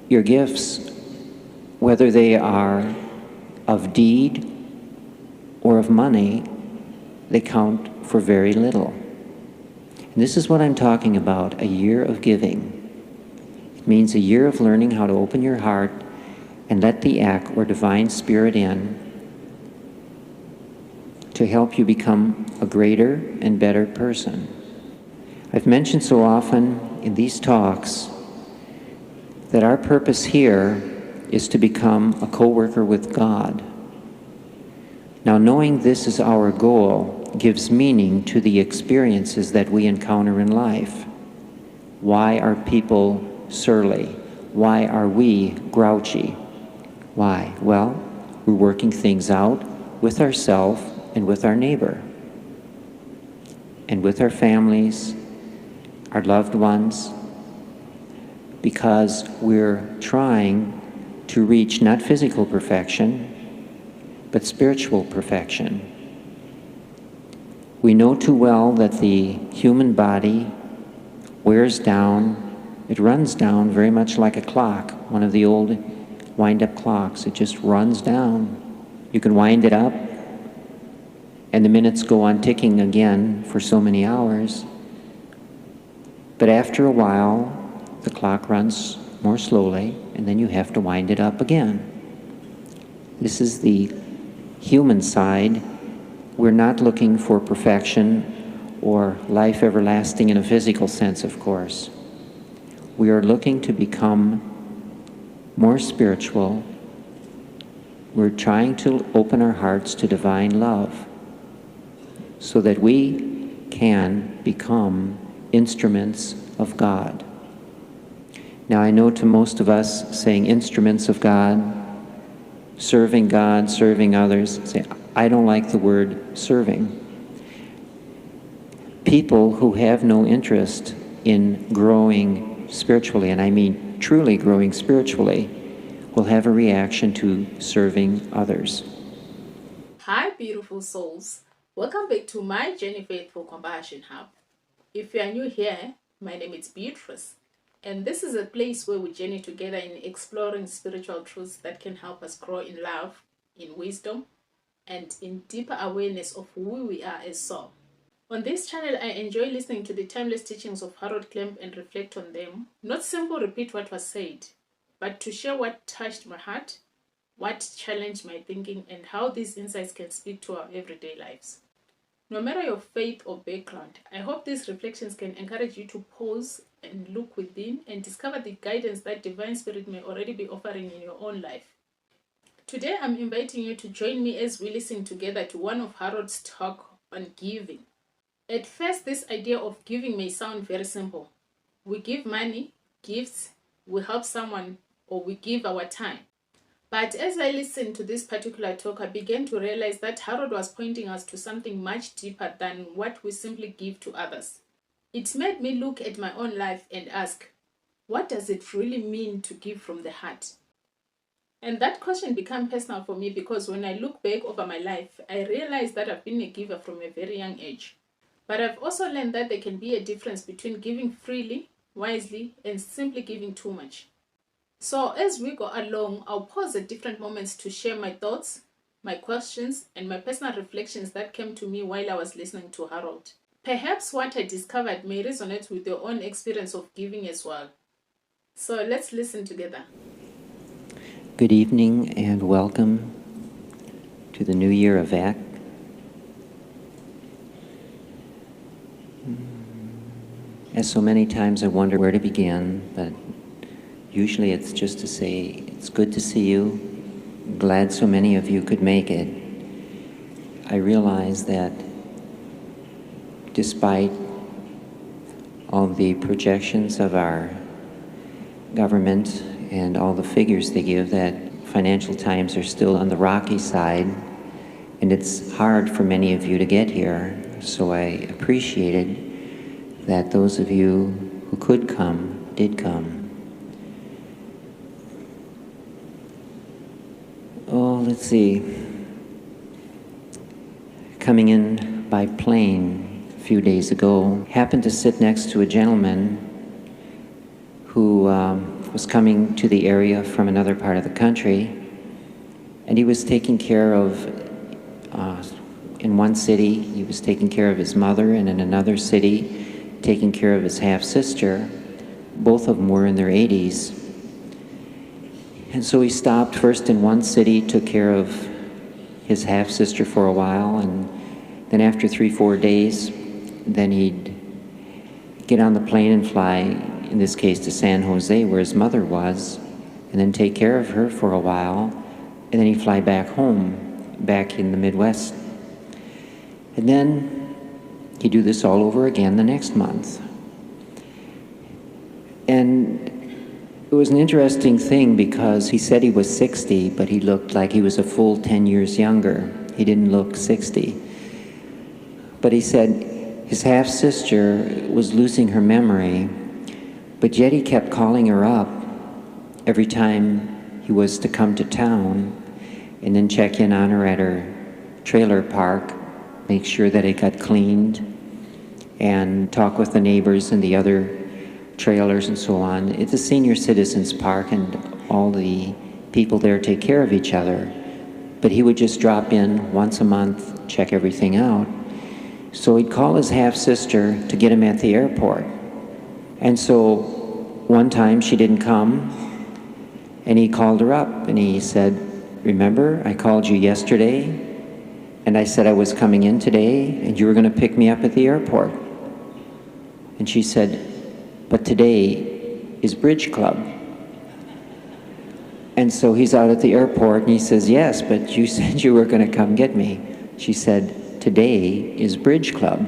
Your gifts, whether they are of deed or of money, they count for very little. And this is what I'm talking about, a year of giving. It means a year of learning how to open your heart and let the Ek or divine spirit in to help you become a greater and better person. I've mentioned so often in these talks that our purpose here is to become a co-worker with God. Now, knowing this is our goal gives meaning to the experiences that we encounter in life. Why are people surly? Why are we grouchy? Why? Well, we're working things out with ourselves and with our neighbor, and with our families, our loved ones, because we're trying to reach not physical perfection, but spiritual perfection. We know too well that the human body wears down, it runs down very much like a clock, one of the old wind-up clocks. It just runs down. You can wind it up, and the minutes go on ticking again for so many hours. But after a while, the clock runs more slowly, and then you have to wind it up again. This is the human side. We're not looking for perfection or life everlasting in a physical sense, of course. We are looking to become more spiritual. We're trying to open our hearts to divine love so that we can become instruments of God. Now, I know to most of us saying instruments of God, serving others, say, I don't like the word serving. People who have no interest in growing spiritually, and I mean truly growing spiritually, will have a reaction to serving others. Hi, beautiful souls. Welcome back to my Journey Faithful Compassion Hub. If you are new here, my name is Beatrice, and this is a place where we journey together in exploring spiritual truths that can help us grow in love, in wisdom, and in deeper awareness of who we are as soul. On this channel, I enjoy listening to the timeless teachings of Harold Klemp and reflect on them, not simply repeat what was said, but to share what touched my heart, what challenged my thinking, and how these insights can speak to our everyday lives. No matter your faith or background, I hope these reflections can encourage you to pause and look within and discover the guidance that Divine Spirit may already be offering in your own life. Today, I'm inviting you to join me as we listen together to one of Harold's talk on giving. At first, this idea of giving may sound very simple. We give money, gifts, we help someone, or we give our time. But as I listened to this particular talk, I began to realize that Harold was pointing us to something much deeper than what we simply give to others. It made me look at my own life and ask, what does it really mean to give from the heart? And that question became personal for me because when I look back over my life, I realized that I've been a giver from a very young age. But I've also learned that there can be a difference between giving freely, wisely, and simply giving too much. So as we go along, I'll pause at different moments to share my thoughts, my questions, and my personal reflections that came to me while I was listening to Harold. Perhaps what I discovered may resonate with your own experience of giving as well. So let's listen together. Good evening and welcome to the new year of Ek. As so many times I wonder where to begin, but usually it's just to say, it's good to see you. I'm glad so many of you could make it. I realize that despite all the projections of our government and all the figures they give, that financial times are still on the rocky side, and it's hard for many of you to get here. So I appreciated that those of you who could come, did come. Oh, let's see. Coming in by plane a few days ago, happened to sit next to a gentleman who was coming to the area from another part of the country, and he was taking care of, in one city, he was taking care of his mother, and in another city, taking care of his half-sister. Both of them were in their 80s. And so he stopped first in one city, took care of his half-sister for a while, and then after 3-4 days, then he'd get on the plane and fly, in this case to San Jose, where his mother was, and then take care of her for a while, and then he'd fly back home, back in the Midwest. And then he'd do this all over again the next month. And it was an interesting thing because he said he was 60, but he looked like he was a full 10 years younger. He didn't look 60. But he said his half-sister was losing her memory, but yet he kept calling her up every time he was to come to town and then check in on her at her trailer park, make sure that it got cleaned, and talk with the neighbors and the other trailers and so on. It's a senior citizens park, and all the people there take care of each other. But he would just drop in once a month, check everything out. So he'd call his half-sister to get him at the airport. And so one time she didn't come, and he called her up, and he said, "Remember, I called you yesterday, and I said I was coming in today, and you were going to pick me up at the airport." And she said, "But today is Bridge Club." And so he's out at the airport, and he says, "Yes, but you said you were going to come get me." She said, "Today is Bridge Club."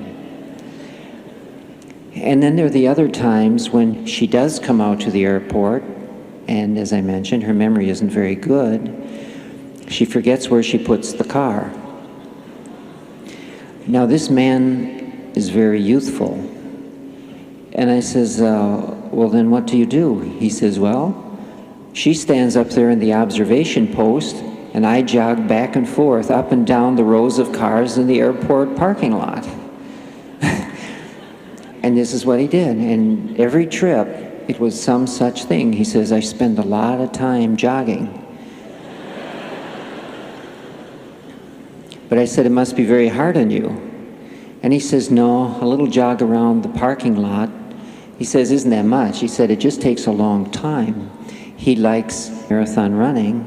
And then there are the other times when she does come out to the airport, and as I mentioned, her memory isn't very good. She forgets where she puts the car. Now this man is very youthful. And I says, "Well, then what do you do?" He says, "Well, she stands up there in the observation post, and I jog back and forth up and down the rows of cars in the airport parking lot." And this is what he did. And every trip, it was some such thing. He says, "I spend a lot of time jogging." But I said, "It must be very hard on you." And he says, "No, a little jog around the parking lot." He says, "Isn't that much?" He said, "It just takes a long time." He likes marathon running,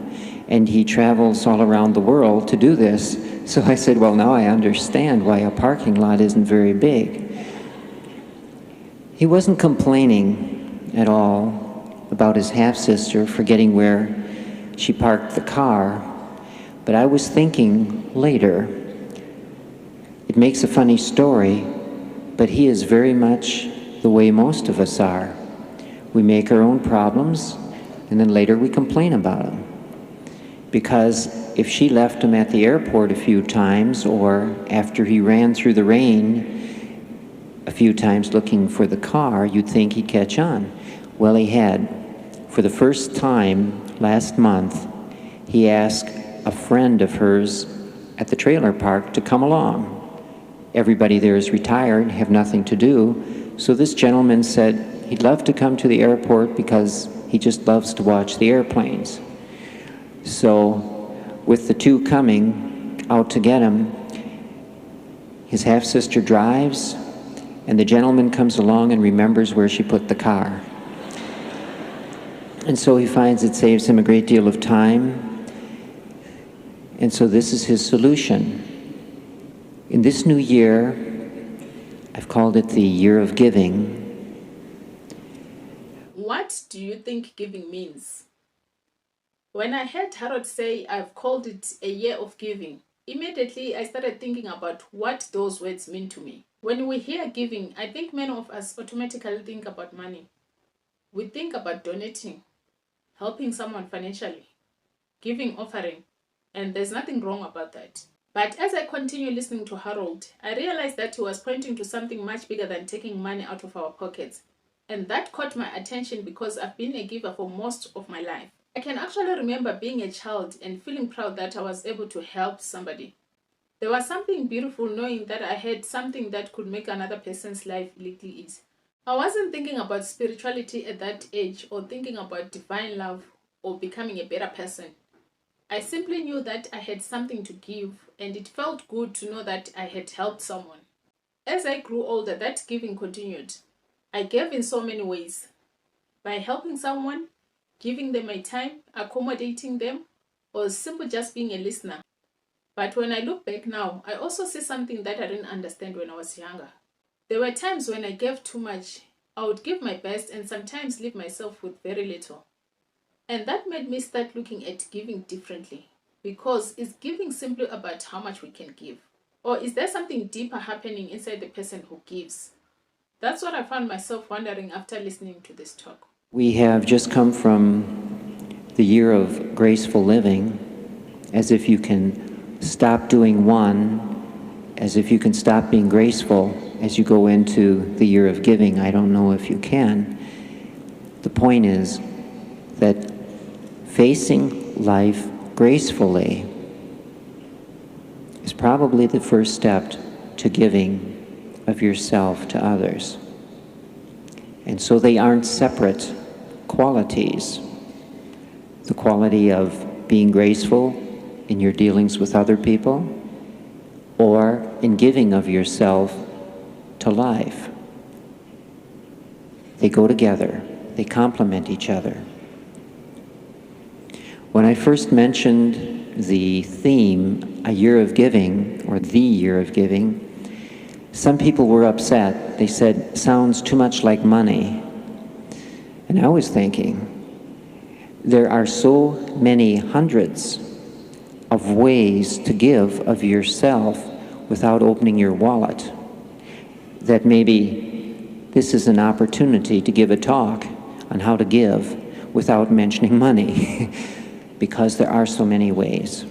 and he travels all around the world to do this. So I said, "Well, now I understand why a parking lot isn't very big." He wasn't complaining at all about his half-sister forgetting where she parked the car, but I was thinking later, it makes a funny story, but he is very much the way most of us are. We make our own problems, and then later we complain about them. Because if she left him at the airport a few times, or after he ran through the rain a few times looking for the car, you'd think he'd catch on. Well, he had. For the first time last month, he asked a friend of hers at the trailer park to come along. Everybody there is retired, have nothing to do, so this gentleman said he'd love to come to the airport because he just loves to watch the airplanes. So with the two coming out to get him, his half-sister drives, and the gentleman comes along and remembers where she put the car. And so he finds it saves him a great deal of time. And so this is his solution. In this new year, I've called it the Year of Giving. What do you think giving means? When I heard Harold say, "I've called it a year of giving," immediately I started thinking about what those words mean to me. When we hear giving, I think many of us automatically think about money. We think about donating, helping someone financially, giving offering, and there's nothing wrong about that. But as I continue listening to Harold, I realized that he was pointing to something much bigger than taking money out of our pockets. And that caught my attention because I've been a giver for most of my life. I can actually remember being a child and feeling proud that I was able to help somebody. There was something beautiful knowing that I had something that could make another person's life a little easier. I wasn't thinking about spirituality at that age or thinking about divine love or becoming a better person. I simply knew that I had something to give, and it felt good to know that I had helped someone. As I grew older, that giving continued. I gave in so many ways. By helping someone, giving them my time, accommodating them, or simply just being a listener. But when I look back now, I also see something that I didn't understand when I was younger. There were times when I gave too much. I would give my best and sometimes leave myself with very little. And that made me start looking at giving differently. Because is giving simply about how much we can give? Or is there something deeper happening inside the person who gives? That's what I found myself wondering after listening to this talk. We have just come from the year of graceful living, as if you can stop doing one, as if you can stop being graceful as you go into the year of giving. I don't know if you can. The point is that facing life gracefully is probably the first step to giving of yourself to others. And so they aren't separate qualities. The quality of being graceful in your dealings with other people, or in giving of yourself to life. They go together. They complement each other. When I first mentioned the theme, a year of giving, or the year of giving, some people were upset. They said, sounds too much like money. And I was thinking, there are so many hundreds of ways to give of yourself without opening your wallet, that maybe this is an opportunity to give a talk on how to give without mentioning money, because there are so many ways.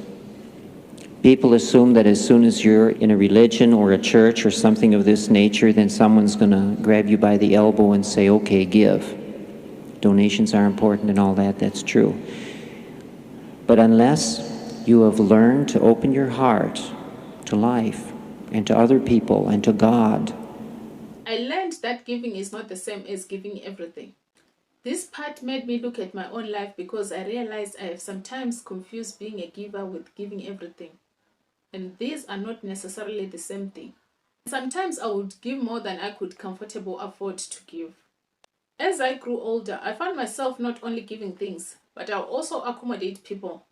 People assume that as soon as you're in a religion or a church or something of this nature, then someone's going to grab you by the elbow and say, okay, give. Donations are important and all that, that's true. But unless you have learned to open your heart to life and to other people and to God, I learned that giving is not the same as giving everything. This part made me look at my own life because I realized I have sometimes confused being a giver with giving everything. And these are not necessarily the same thing. Sometimes I would give more than I could comfortably afford to give. As I grew older, I found myself not only giving things, but I would also accommodate people.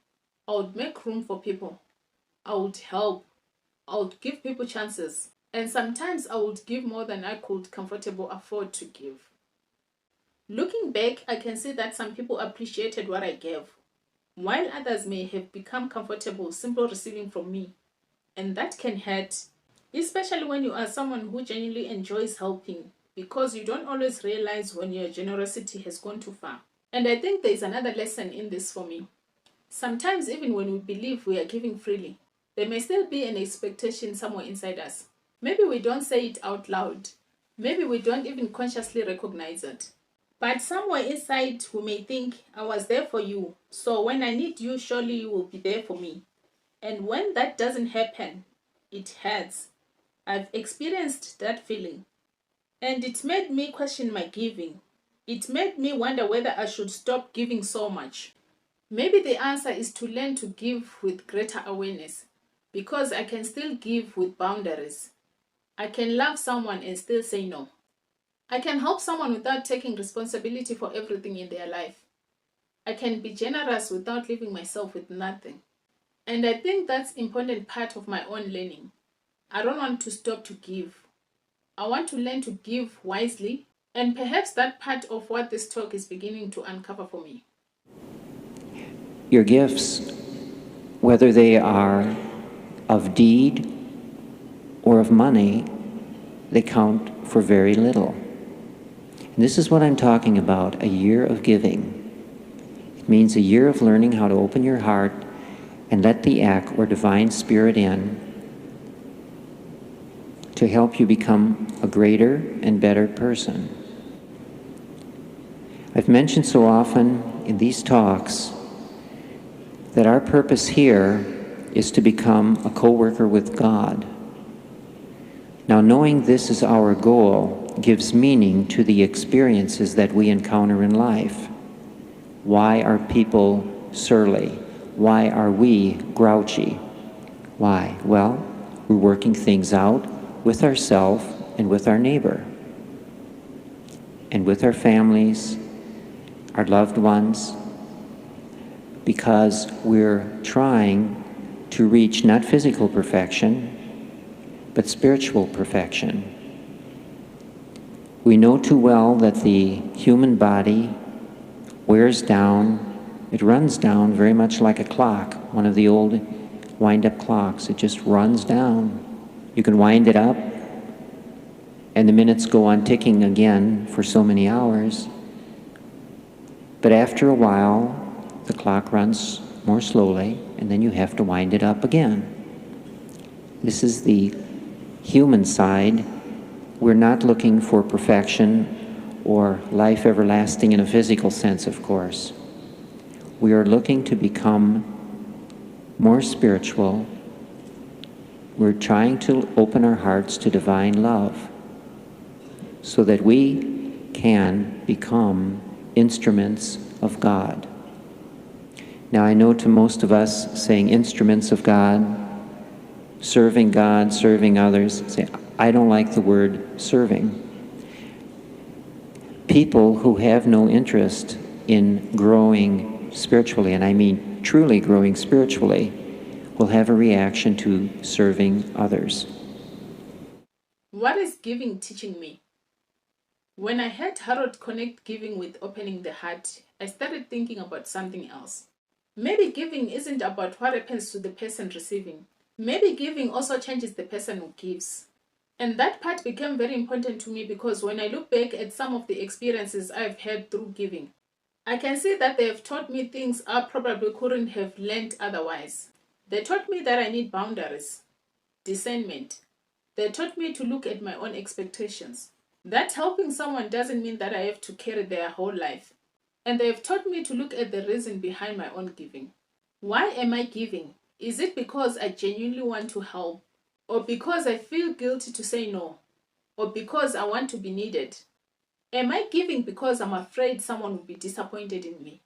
I would make room for people. I would help. I would give people chances. And sometimes I would give more than I could comfortably afford to give. Looking back, I can see that some people appreciated what I gave, while others may have become comfortable simply receiving from me. And that can hurt, especially when you are someone who genuinely enjoys helping, because you don't always realize when your generosity has gone too far. And I think there's another lesson in this for me. Sometimes even when we believe we are giving freely, there may still be an expectation somewhere inside us. Maybe we don't say it out loud. Maybe we don't even consciously recognize it. But somewhere inside we may think, I was there for you, so when I need you, surely you will be there for me. And when that doesn't happen, it hurts. I've experienced that feeling. And it made me question my giving. It made me wonder whether I should stop giving so much. Maybe the answer is to learn to give with greater awareness, because I can still give with boundaries. I can love someone and still say no. I can help someone without taking responsibility for everything in their life. I can be generous without leaving myself with nothing. And I think that's an important part of my own learning. I don't want to stop to give. I want to learn to give wisely, and perhaps that part of what this talk is beginning to uncover for me. your gifts, whether they are of deed or of money, they count for very little. And this is what I'm talking about, a year of giving. It means a year of learning how to open your heart and let the Ek, or divine spirit, in to help you become a greater and better person. I've mentioned so often in these talks that our purpose here is to become a co-worker with God. Now, knowing this is our goal, gives meaning to the experiences that we encounter in life. Why are people surly? Why are we grouchy? Why? Well, we're working things out with ourselves and with our neighbor, and with our families, our loved ones, because we're trying to reach not physical perfection, but spiritual perfection. We know too well that the human body wears down, it runs down very much like a clock, one of the old wind-up clocks. It just runs down. You can wind it up, and the minutes go on ticking again for so many hours. But after a while, the clock runs more slowly, and then you have to wind it up again. This is the human side. We're not looking for perfection or life everlasting in a physical sense, of course. We are looking to become more spiritual. We're trying to open our hearts to divine love so that we can become instruments of God. Now, I know to most of us saying instruments of God, serving others, say, I don't like the word serving. People who have no interest in growing spiritually, and I mean truly growing spiritually, will have a reaction to serving others. What is giving teaching me? When I heard Harold connect giving with opening the heart, I started thinking about something else. Maybe giving isn't about what happens to the person receiving. Maybe giving also changes the person who gives. And that part became very important to me because when I look back at some of the experiences I've had through giving, I can see that they have taught me things I probably couldn't have learned otherwise. They taught me that I need boundaries, discernment. They taught me to look at my own expectations. That helping someone doesn't mean that I have to carry their whole life. And they have taught me to look at the reason behind my own giving. Why am I giving? Is it because I genuinely want to help? Or because I feel guilty to say no? Or because I want to be needed? Am I giving because I'm afraid someone will be disappointed in me?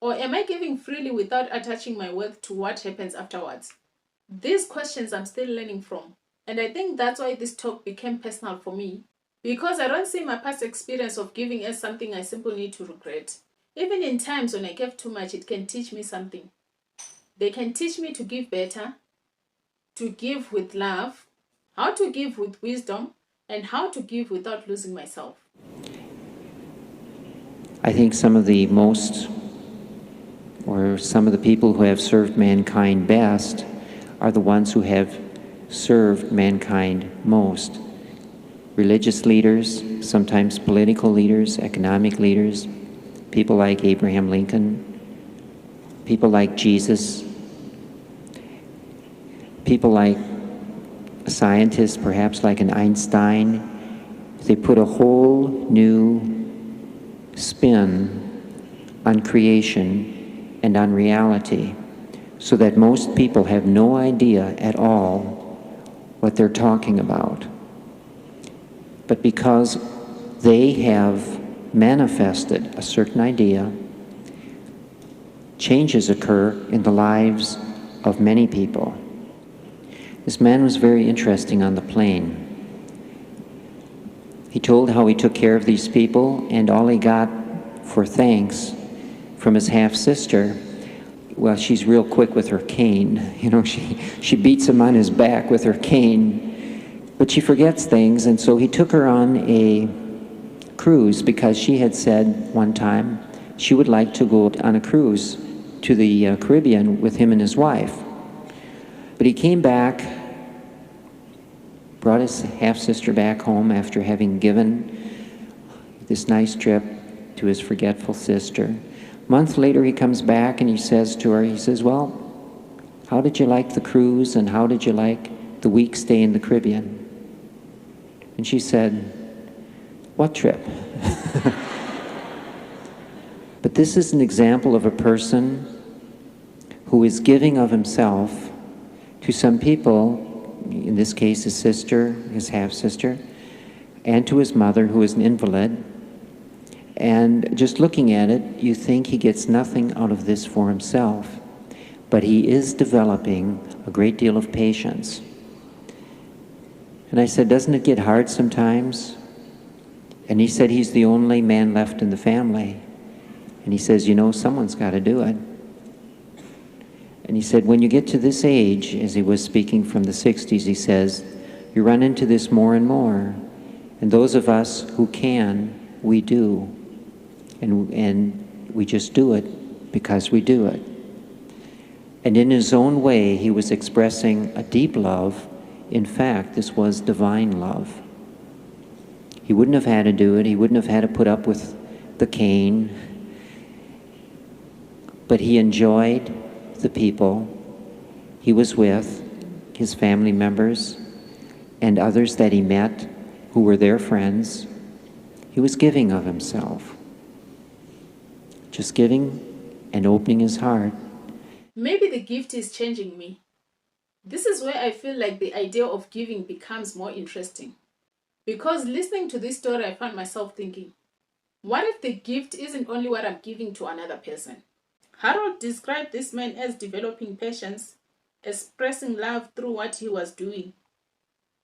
Or am I giving freely without attaching my worth to what happens afterwards? These questions I'm still learning from. And I think that's why this talk became personal for me. Because I don't see my past experience of giving as something I simply need to regret. Even in times when I gave too much, it can teach me something. They can teach me to give better, to give with love, how to give with wisdom, and how to give without losing myself. I think some of the people who have served mankind best are the ones who have served mankind most. Religious leaders, sometimes political leaders, economic leaders, people like Abraham Lincoln, people like Jesus, people like scientists, perhaps like an Einstein. They put a whole new spin on creation and on reality so that most people have no idea at all what they're talking about. But because they have manifested a certain idea, changes occur in the lives of many people. This man was very interesting on the plane. He told how he took care of these people, and all he got for thanks from his half-sister, well, she's real quick with her cane. You know, she beats him on his back with her cane, but she forgets things, and so he took her on a cruise because she had said one time she would like to go on a cruise to the Caribbean with him and his wife. But he came back, brought his half-sister back home after having given this nice trip to his forgetful sister. A month later he comes back and he says to her, he says, well, how did you like the cruise and how did you like the week stay in the Caribbean? And she said, what trip? But this is an example of a person who is giving of himself to some people, in this case his sister, his half-sister, and to his mother, who is an invalid. And just looking at it, you think he gets nothing out of this for himself. But he is developing a great deal of patience. And I said, doesn't it get hard sometimes? And he said he's the only man left in the family. And he says, you know, someone's got to do it. And he said, when you get to this age, as he was speaking from the 60s, he says, you run into this more and more. And those of us who can, we do. And we just do it because we do it. And in his own way, he was expressing a deep love. In fact, this was divine love. He wouldn't have had to do it. He wouldn't have had to put up with the cane. But he enjoyed the people he was with, his family members, and others that he met who were their friends. He was giving of himself. Just giving and opening his heart. Maybe the gift is changing me. This is where I feel like the idea of giving becomes more interesting. Because listening to this story, I found myself thinking, what if the gift isn't only what I'm giving to another person? Harold described this man as developing patience, expressing love through what he was doing.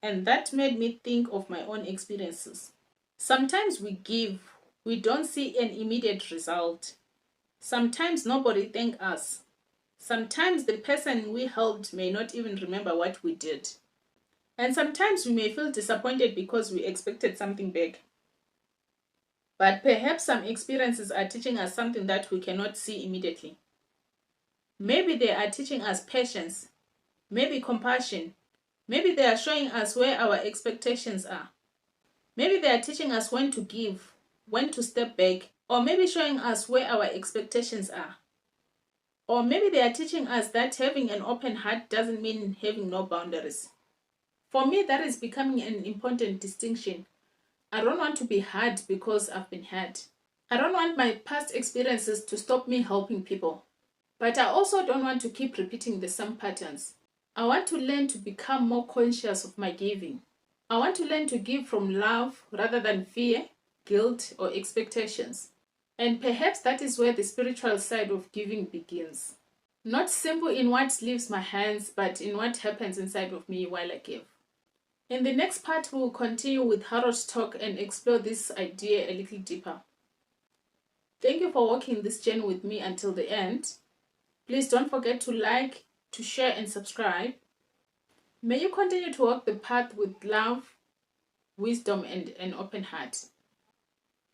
And that made me think of my own experiences. Sometimes we give, we don't see an immediate result. Sometimes nobody thanks us. Sometimes the person we helped may not even remember what we did. And sometimes we may feel disappointed because we expected something big. But perhaps some experiences are teaching us something that we cannot see immediately. Maybe they are teaching us patience, maybe compassion. Maybe they are showing us where our expectations are. Maybe they are teaching us when to give, when to step back, or maybe showing us where our expectations are. Or maybe they are teaching us that having an open heart doesn't mean having no boundaries. For me, that is becoming an important distinction. I don't want to be hard because I've been hurt. I don't want my past experiences to stop me helping people. But I also don't want to keep repeating the same patterns. I want to learn to become more conscious of my giving. I want to learn to give from love rather than fear, guilt, or expectations. And perhaps that is where the spiritual side of giving begins. Not simple in what leaves my hands, but in what happens inside of me while I give. In the next part, we will continue with Harold's talk and explore this idea a little deeper. Thank you for walking this journey with me until the end. Please don't forget to like, to share, and subscribe. May you continue to walk the path with love, wisdom, and an open heart.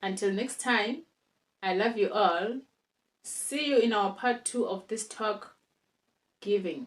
Until next time, I love you all. See you in our part 2 of this talk, Giving.